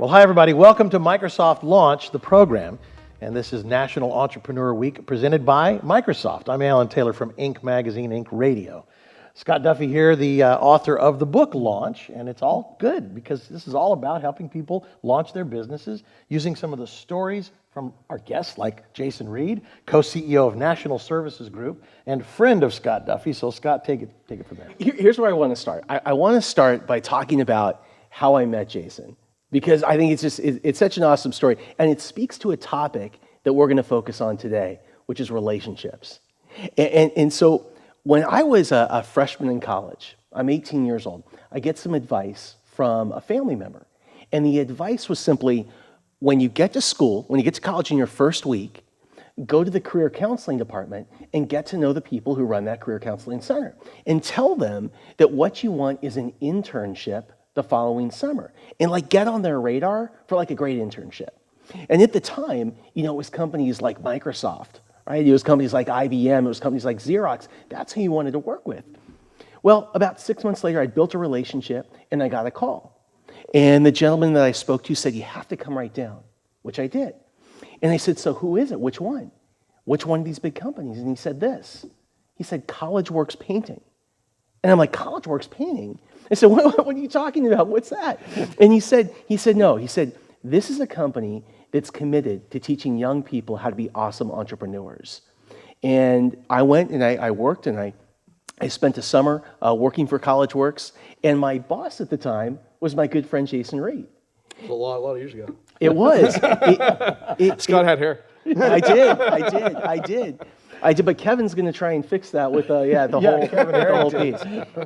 Well, hi, everybody. Welcome to Microsoft Launch, the program. And this is National Entrepreneur Week presented by Microsoft. I'm Alan Taylor from Inc. Magazine, Inc. Radio. Scott Duffy here, the author of the book Launch, and it's all good because this is all about helping people launch their businesses using some of the stories from our guests like Jason Reid, co-CEO of National Services Group and friend of Scott Duffy. So Scott, take it from there. Here's where I want to start. I want to start by talking about how I met Jason, because I think it's such an awesome story, and it speaks to a topic that we're going to focus on today, which is relationships. And so when I was a freshman in college, I'm 18 years old, I get some advice from a family member. And the advice was simply, when you get to school, when you get to college in your first week, go to the career counseling department and get to know the people who run that career counseling center. And tell them that what you want is an internship the following summer. And get on their radar for a great internship. And at the time, it was companies like Microsoft, right? It was companies like IBM, it was companies like Xerox. That's who you wanted to work with. Well, about 6 months later, I built a relationship and I got a call. And the gentleman that I spoke to said, you have to come right down, which I did. And I said, so who is it? Which one? Which one of these big companies? And he said this. He said, College Works Painting. And I'm like, College Works Painting? I said, what are you talking about? What's that? And he said, no. He said, this is a company that's committed to teaching young people how to be awesome entrepreneurs. And I went and I worked and I spent a summer working for College Works. And my boss at the time was my good friend Jason Reid. It was a lot of years ago. It was. Scott had hair. I did. But Kevin's going to try and fix that with the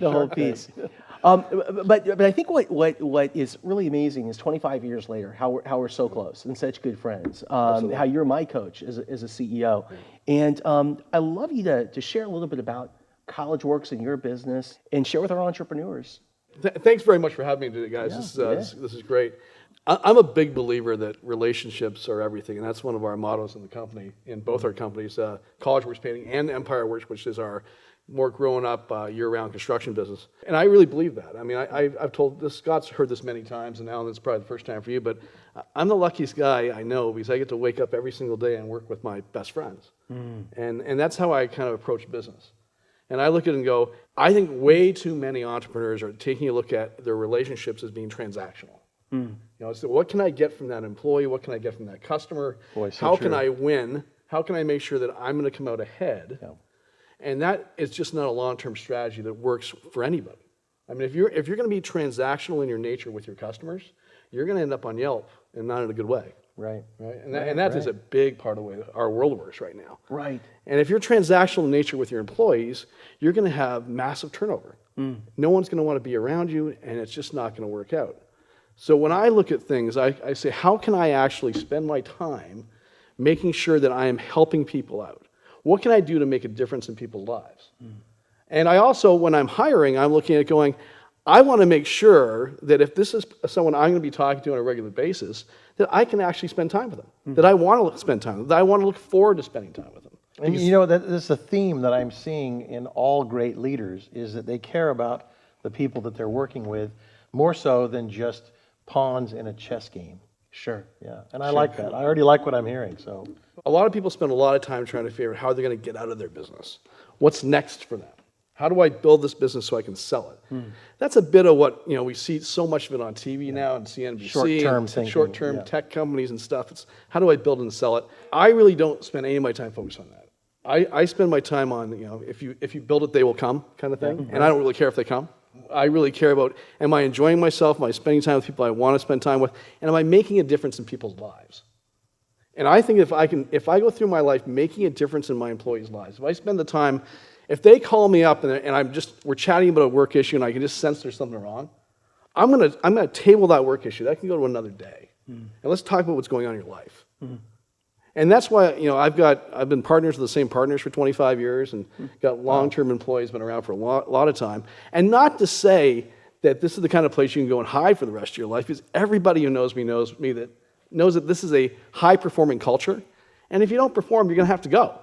whole piece. But I think what is really amazing is 25 years later, how we're so close and such good friends. How you're my coach as a CEO, and I love you to share a little bit about College Works and your business, and share with our entrepreneurs. Thanks very much for having me today, guys. This is great. I'm a big believer that relationships are everything, and that's one of our mottos in the company, in both our companies, College Works Painting and Empire Works, which is our more grown up year-round construction business. And I really believe that. I mean, I've told this, Scott's heard this many times, and Alan, it's probably the first time for you, but I'm the luckiest guy I know because I get to wake up every single day and work with my best friends. And that's how I kind of approach business. And I look at it and go, I think way too many entrepreneurs are taking a look at their relationships as being transactional. So what can I get from that employee? What can I get from that customer? How can I win? How can I make sure that I'm going to come out ahead? Yeah. And that is just not a long-term strategy that works for anybody. I mean, if you're going to be transactional in your nature with your customers, you're going to end up on Yelp, and not in a good way. Right. And that is a big part of the way our world works right now. Right. And if you're transactional in nature with your employees, you're going to have massive turnover. No one's going to want to be around you, and it's just not going to work out. So when I look at things, I say, how can I actually spend my time making sure that I am helping people out? What can I do to make a difference in people's lives? And I also, when I'm hiring, I'm looking at going, I want to make sure that if this is someone I'm going to be talking to on a regular basis, that I can actually spend time with them, that I want to spend time with them, that I want to look forward to spending time with them. And this is a theme that I'm seeing in all great leaders, is that they care about the people that they're working with more so than just pawns in a chess game. Sure. Yeah, and I like that. I already like what I'm hearing. So, a lot of people spend a lot of time trying to figure out how they're going to get out of their business. What's next for them? How do I build this business so I can sell it? That's a bit of what we see so much of it on TV now and CNBC, short-term tech companies and stuff. It's how do I build and sell it? I really don't spend any of my time focused on that. I spend my time on if you build it, they will come kind of thing, and I don't really care if they come. I really care about, am I enjoying myself? Am I spending time with people I want to spend time with? And am I making a difference in people's lives? And I think if I go through my life making a difference in my employees' lives, if I spend the time, if they call me up and we're chatting about a work issue and I can just sense there's something wrong, I'm gonna table that work issue. That can go to another day. And let's talk about what's going on in your life. And that's why I've been partners with the same partners for 25 years and got long-term employees, been around for a lot of time. And not to say that this is the kind of place you can go and hide for the rest of your life, because everybody who knows me knows that this is a high-performing culture. And if you don't perform, you're going to have to go.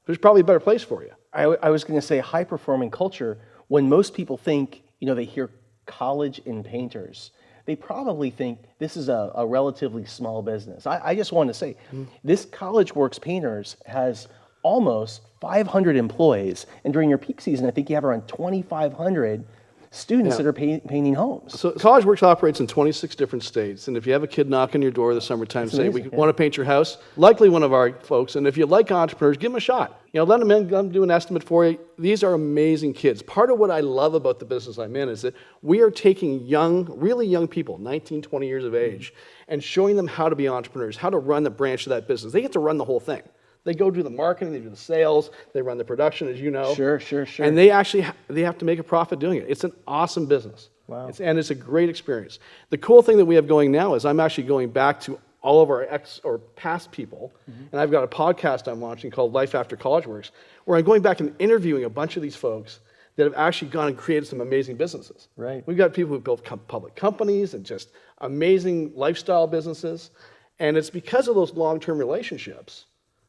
There's probably a better place for you. I was going to say high-performing culture when most people think, they hear college and painters. they probably think this is a relatively small business. I just want to say, this College Works Painters has almost 500 employees, and during your peak season, I think you have around 2,500 students that are painting homes. So College Works operates in 26 different states, and if you have a kid knock on your door this summertime and say, we want to paint your house, likely one of our folks, and if you like entrepreneurs, give them a shot. Let them in, let them do an estimate for you. These are amazing kids. Part of what I love about the business I'm in is that we are taking really young people, 19, 20 years of age, and showing them how to be entrepreneurs, how to run the branch of that business. They get to run the whole thing. They go do the marketing, they do the sales, they run the production, as you know. Sure. And they actually they have to make a profit doing it. It's an awesome business. Wow. And it's a great experience. The cool thing that we have going now is I'm actually going back to all of our past people, and I've got a podcast I'm launching called Life After College Works, where I'm going back and interviewing a bunch of these folks that have actually gone and created some amazing businesses. Right. We've got people who've built public companies and just amazing lifestyle businesses, and it's because of those long-term relationships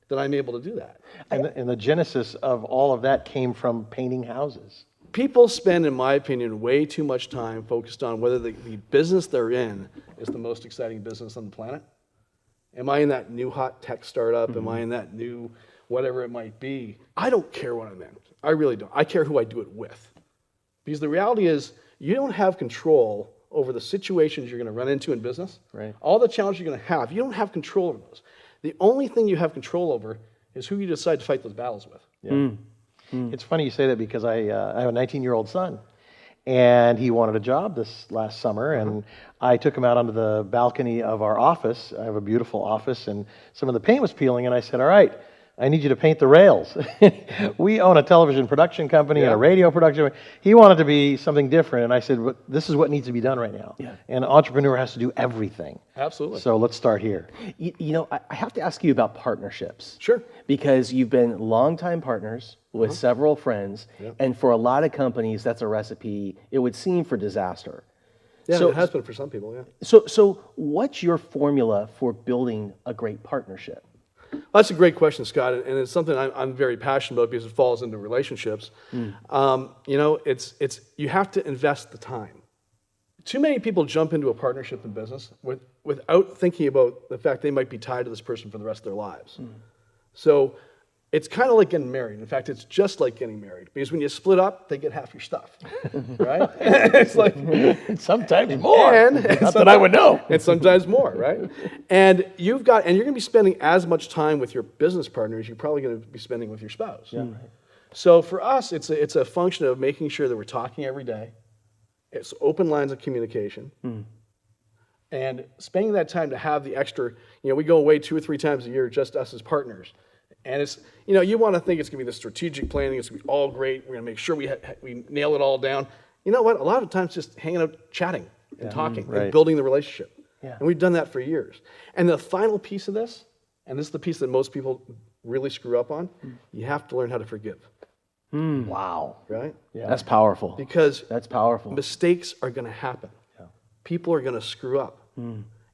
that I'm able to do that. And the genesis of all of that came from painting houses. People spend, in my opinion, way too much time focused on whether the business they're in is the most exciting business on the planet. Am I in that new hot tech startup? Am I in that new whatever it might be? I don't care what I'm in. I really don't. I care who I do it with. Because the reality is, you don't have control over the situations you're going to run into in business. Right. All the challenges you're going to have, you don't have control over those. The only thing you have control over is who you decide to fight those battles with. Yeah. It's funny you say that because I have a 19-year-old son, and he wanted a job this last summer, and I took him out onto the balcony of our office. I have a beautiful office, and some of the paint was peeling, and I said, all right, I need you to paint the rails. We own a television production company and a radio production. He wanted to be something different, and I said, this is what needs to be done right now. Yeah. And an entrepreneur has to do everything. Absolutely. So let's start here. I have to ask you about partnerships. Sure. Because you've been longtime partners with several friends, and for a lot of companies, that's a recipe, it would seem, for disaster. Yeah, So- it has been for some people, yeah. So what's your formula for building a great partnership? Well, that's a great question, Scott, and it's something I'm very passionate about because it falls into relationships. It's you have to invest the time. Too many people jump into a partnership in business without thinking about the fact they might be tied to this person for the rest of their lives. So it's kind of like getting married. In fact, it's just like getting married because when you split up, they get half your stuff, right? It's like Sometimes more. and Not that I would know. and sometimes more, right? And you're going to be spending as much time with your business partner as you're probably going to be spending with your spouse. Yeah, right. So for us, it's a function of making sure that we're talking every day. It's open lines of communication. And spending that time to have the extra, we go away 2 or 3 times a year, just us as partners. And it's, you want to think it's going to be the strategic planning, it's going to be all great, we're going to make sure we nail it all down. You know what? A lot of times just hanging out, chatting and talking and building the relationship. Yeah. And we've done that for years. And the final piece of this, and this is the piece that most people really screw up on, you have to learn how to forgive. Wow. Right? Yeah. That's powerful. Because That's powerful. mistakes are going to happen. People are going to screw up.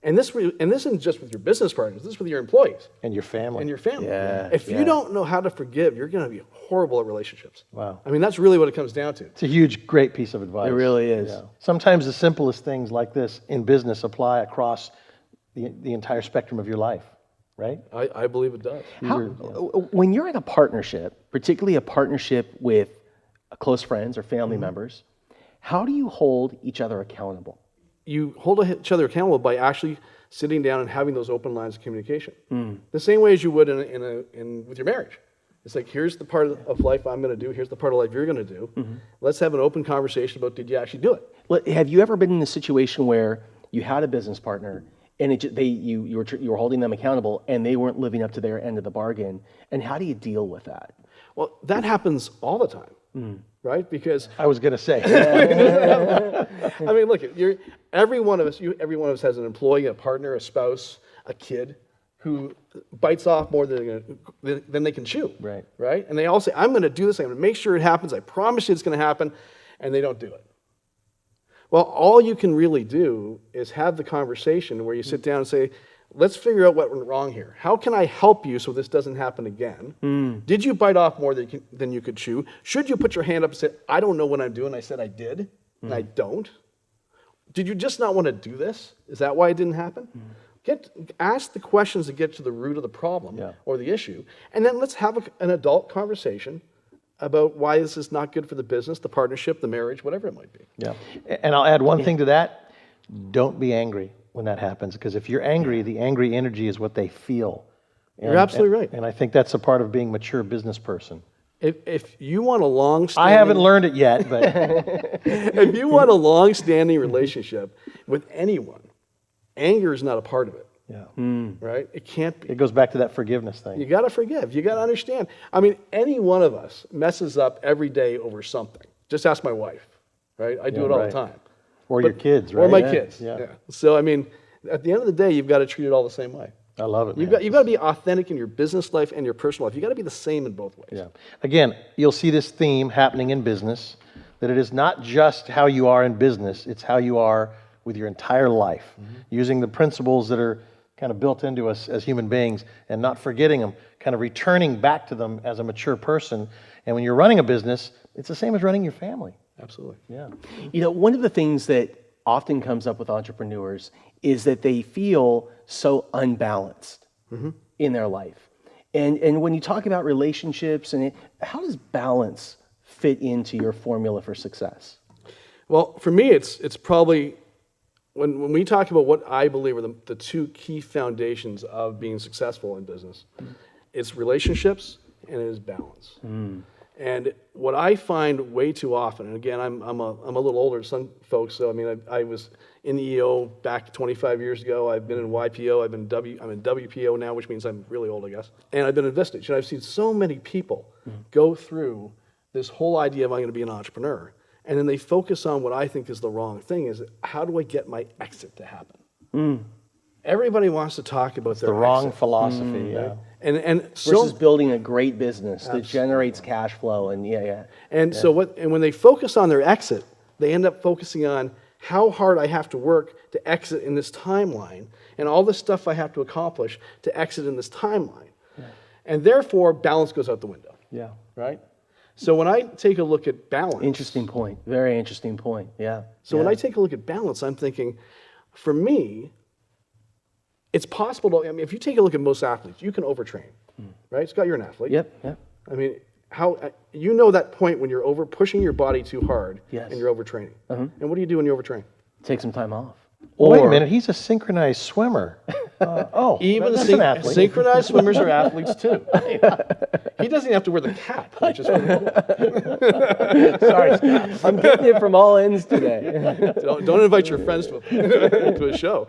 And this isn't just with your business partners. This is with your employees And your family. and your family. Yeah, If you don't know how to forgive, you're going to be horrible at relationships. Wow. I mean, that's really what it comes down to. It's a huge, great piece of advice. It really is. Yeah. Sometimes the simplest things like this in business apply across the entire spectrum of your life, right? I believe it does. When you're in a partnership, particularly a partnership with close friends or family members, how do you hold each other accountable? You hold each other accountable by actually sitting down and having those open lines of communication. The same way as you would with your marriage. It's like, here's the part of life I'm going to do. Here's the part of life you're going to do. Let's have an open conversation about, did you actually do it? Have you ever been in a situation where you had a business partner and you were holding them accountable and they weren't living up to their end of the bargain? And how do you deal with that? Well, that happens all the time, right? Because I was going to say. I mean, look, every one of us has an employee, a partner, a spouse, a kid who bites off more than they can chew. Right. Right? And they all say, I'm going to do this. I'm going to make sure it happens. I promise you it's going to happen. And they don't do it. Well, all you can really do is have the conversation where you sit down and say, let's figure out what went wrong here. How can I help you so this doesn't happen again? Did you bite off more than you could chew? Should you put your hand up and say, I don't know what I'm doing? I said I did, and I don't. Did you just not want to do this? Is that why it didn't happen? Ask the questions that get to the root of the problem or the issue, and then let's have an adult conversation about why this is not good for the business, the partnership, the marriage, whatever it might be. Yeah. And I'll add one thing to that. Don't be angry when that happens, because if you're angry, the angry energy is what they feel. You're absolutely right. And I think that's a part of being a mature business person. If you want a long-standing... I haven't learned it yet, but... If you want a long-standing relationship with anyone, anger is not a part of it. Yeah. Right? It can't be. It goes back to that forgiveness thing. You got to forgive. You got to understand. I mean, any one of us messes up every day over something. Just ask my wife, right? I do it all the time. Or your kids, right? Or my kids. Yeah. So, I mean, at the end of the day, you've got to treat it all the same way. I love it. You've got to be authentic in your business life and your personal life. You've got to be the same in both ways. Yeah. Again, you'll see this theme happening in business, that it is not just how you are in business, it's how you are with your entire life, using the principles that are kind of built into us as human beings and not forgetting them, kind of returning back to them as a mature person. And when you're running a business, it's the same as running your family. Absolutely. Yeah. You know, one of the things that often comes up with entrepreneurs is that they feel so unbalanced in their life. And when you talk about relationships, how does balance fit into your formula for success? Well, for me, it's probably, when we talk about what I believe are the two key foundations of being successful in business, it's relationships and it is balance. And what I find way too often, and again, I'm a little older than some folks, so I mean, I was in EO back 25 years ago. I've been in YPO. I'm in WPO now, which means I'm really old, I guess. And I've been in Vistage, and I've seen so many people go through this whole idea of I'm going to be an entrepreneur, and then they focus on what I think is the wrong thing: is how do I get my exit to happen? Everybody wants to talk about their The wrong exit. philosophy, yeah. And Versus building a great business that generates cash flow and and when they focus on their exit, they end up focusing on how hard I have to work to exit in this timeline and all the stuff I have to accomplish to exit in this timeline. And therefore, balance goes out the window. Yeah. Right? So when I take a look at balance... Interesting point. Very interesting point. Yeah. So when I take a look at balance, I'm thinking, for me, it's possible to... I mean, if you take a look at most athletes, you can overtrain. Right? Scott, you're an athlete. Yep. I mean, you know that point when you're over pushing your body too hard and you're overtraining. And what do you do when you overtrain? Take some time off. Wait a minute, he's a synchronized swimmer. Even that's an athlete. synchronized swimmers are athletes too. He doesn't have to wear the cap, which is really cool. Sorry, Scott. I'm getting it from all ends today. Don't invite your friends to a show.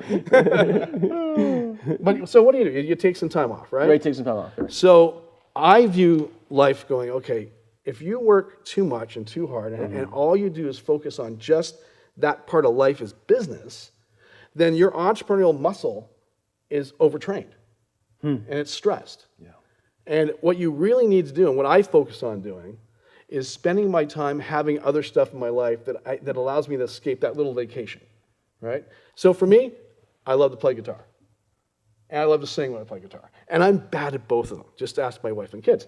But so what do? You take some time off, right? Right, take some time off. Right. So I view life going, okay, if you work too much and too hard and all you do is focus on just that part of life is business, then your entrepreneurial muscle is overtrained and it's stressed. Yeah. And what you really need to do, and what I focus on doing, is spending my time having other stuff in my life that allows me to escape that little vacation, right? So for me, I love to play guitar. And I love to sing when I play guitar. And I'm bad at both of them. Just ask my wife and kids.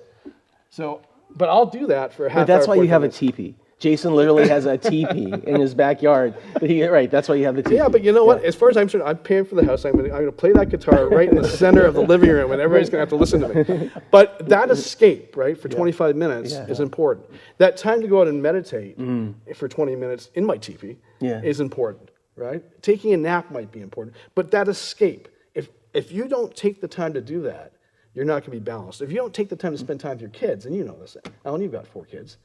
So, but I'll do that for a half hour. But that's why you have a minutes. teepee. Jason literally has a teepee in his backyard. Right, that's why you have the teepee. Yeah, but you know what? As far as I'm concerned, I'm paying for the house. I'm going to play that guitar right in the center of the living room, and everybody's going to have to listen to me. But that escape, right, for 25 minutes is important. That time to go out and meditate for 20 minutes in my teepee is important, right? Taking a nap might be important. But that escape, if you don't take the time to do that, you're not going to be balanced. If you don't take the time to spend time with your kids, and you know this, Alan, you've got 4 kids.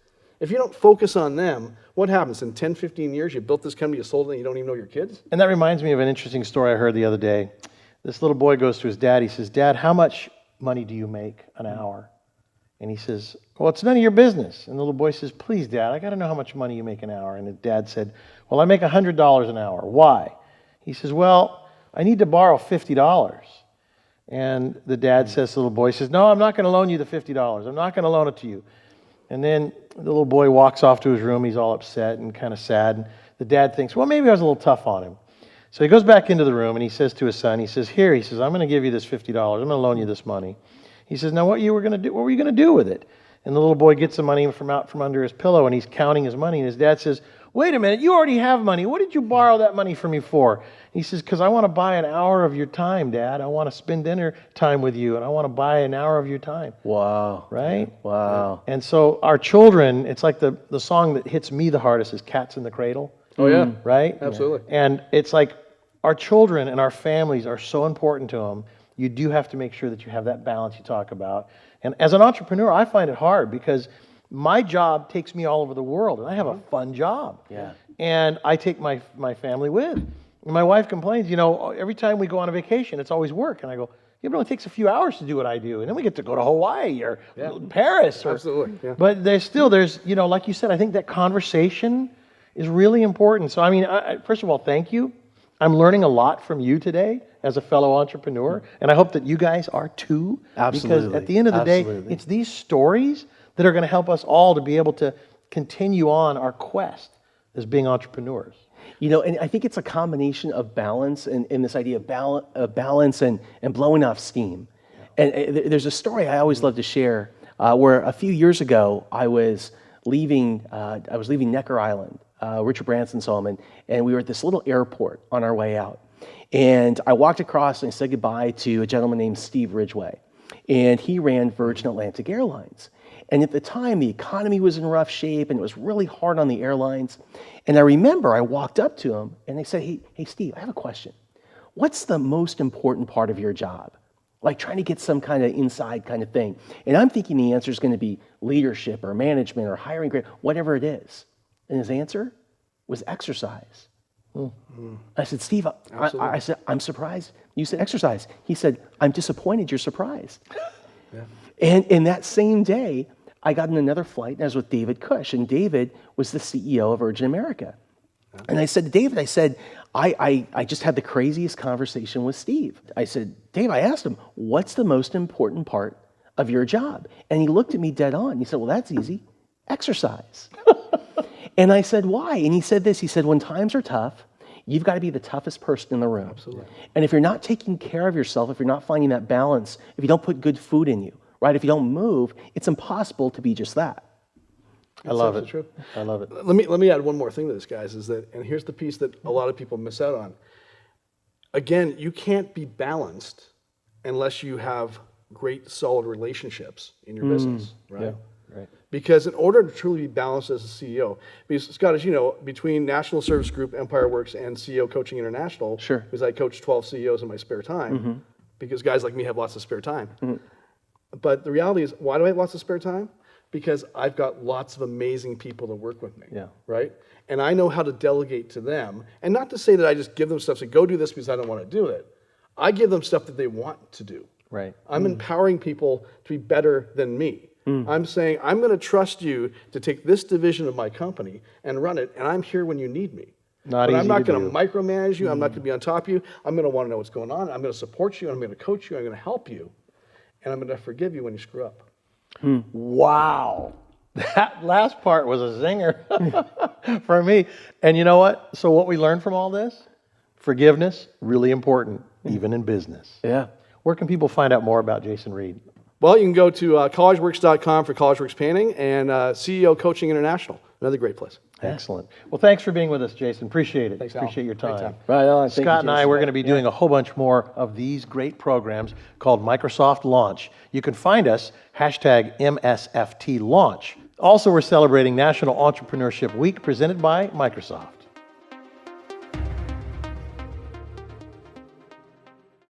If you don't focus on them, what happens? In 10, 15 years, you built this company, you sold it, and you don't even know your kids? And that reminds me of an interesting story I heard the other day. This little boy goes to his dad. He says, "Dad, how much money do you make an hour?" And he says, "Well, it's none of your business." And the little boy says, "Please, Dad, I got to know how much money you make an hour." And his dad said, "Well, I make $100 an hour. Why?" He says, "Well, I need to borrow $50. And the dad says to the little boy, he says, "No, I'm not going to loan you the $50. I'm not going to loan it to you." And then the little boy walks off to his room. He's all upset and kind of sad. And the dad thinks, well, maybe I was a little tough on him. So he goes back into the room and he says to his son, he says, "Here," he says, "I'm going to give you this $50. I'm going to loan you this money." He says, "Now what were you going to do with it?" And the little boy gets the money from out from under his pillow, and he's counting his money. And his dad says, "Wait a minute, you already have money. What did you borrow that money from me for?" He says, "Because I want to buy an hour of your time, Dad. I want to spend dinner time with you, and I want to buy an hour of your time." Wow. Right? Wow. And so our children, it's like the song that hits me the hardest is Cats in the Cradle. Oh, yeah. Right? Absolutely. And it's like our children and our families are so important to them. You do have to make sure that you have that balance you talk about. And as an entrepreneur, I find it hard because my job takes me all over the world, and I have a fun job. Yeah. And I take my family with. And my wife complains, every time we go on a vacation, it's always work. And I go, "Yeah, but it only takes a few hours to do what I do. And then we get to go to Hawaii or Paris. Absolutely. Yeah. But there's, like you said, I think that conversation is really important. So, first of all, thank you. I'm learning a lot from you today as a fellow entrepreneur. And I hope that you guys are too. Absolutely. Because at the end of the day, it's these stories that are going to help us all to be able to continue on our quest as being entrepreneurs. And I think it's a combination of balance and this idea of balance and blowing off steam. And there's a story I always love to share where a few years ago I was leaving Necker Island, Richard Branson's home, and we were at this little airport on our way out. And I walked across and I said goodbye to a gentleman named Steve Ridgway. And he ran Virgin Atlantic Airlines. And at the time, the economy was in rough shape, and it was really hard on the airlines. And I remember I walked up to him, and I said, hey, Steve, I have a question. What's the most important part of your job? Like trying to get some kind of inside kind of thing. And I'm thinking the answer is going to be leadership or management or hiring, whatever it is. And his answer was exercise. I said, "Steve," I said, "I'm surprised you said exercise." He said, "I'm disappointed you're surprised." And in that same day, I got on another flight, and I was with David Cush, and David was the CEO of Virgin America. And I said to David, I just had the craziest conversation with Steve. I said, "Dave," I asked him, "what's the most important part of your job?" And he looked at me dead on. He said, "Well, that's easy, exercise." And I said, "Why?" And he said this, he said, "When times are tough, you've got to be the toughest person in the room. Absolutely. And if you're not taking care of yourself, if you're not finding that balance, if you don't put good food in you, right? If you don't move, it's impossible to be just that." I love it. True. I love it. Let me add one more thing to this, guys, is that, and here's the piece that a lot of people miss out on. Again, you can't be balanced unless you have great, solid relationships in your business, right? Yeah, right. Because in order to truly be balanced as a CEO, because Scott, as you know, between National Service Group, Empire Works, and CEO Coaching International, Sure. because I coach 12 CEOs in my spare time, because guys like me have lots of spare time. But the reality is, why do I have lots of spare time? Because I've got lots of amazing people that work with me, right? And I know how to delegate to them. And not to say that I just give them stuff, say, go do this because I don't want to do it. I give them stuff that they want to do. Right. I'm empowering people to be better than me. I'm saying, I'm going to trust you to take this division of my company and run it, and I'm here when you need me. Not But easy I'm not to going to do. micromanage you. I'm not going to be on top of you. I'm going to want to know what's going on. I'm going to support you. I'm going to coach you. I'm going to help you. And I'm going to forgive you when you screw up. Wow. That last part was a zinger for me. And you know what? So what we learned from all this? Forgiveness, really important, even in business. Yeah. Where can people find out more about Jason Reid? Well, you can go to collegeworks.com for CollegeWorks Painting and CEO Coaching International, another great place. Excellent. Well, thanks for being with us, Jason. Appreciate it. Thanks, Al. Appreciate your Great time. time. Right on. Thank you, Scott and I, Jason. we're going to be doing a whole bunch more of these great programs called Microsoft Launch. You can find us, #MSFT Launch. Also, we're celebrating National Entrepreneurship Week presented by Microsoft.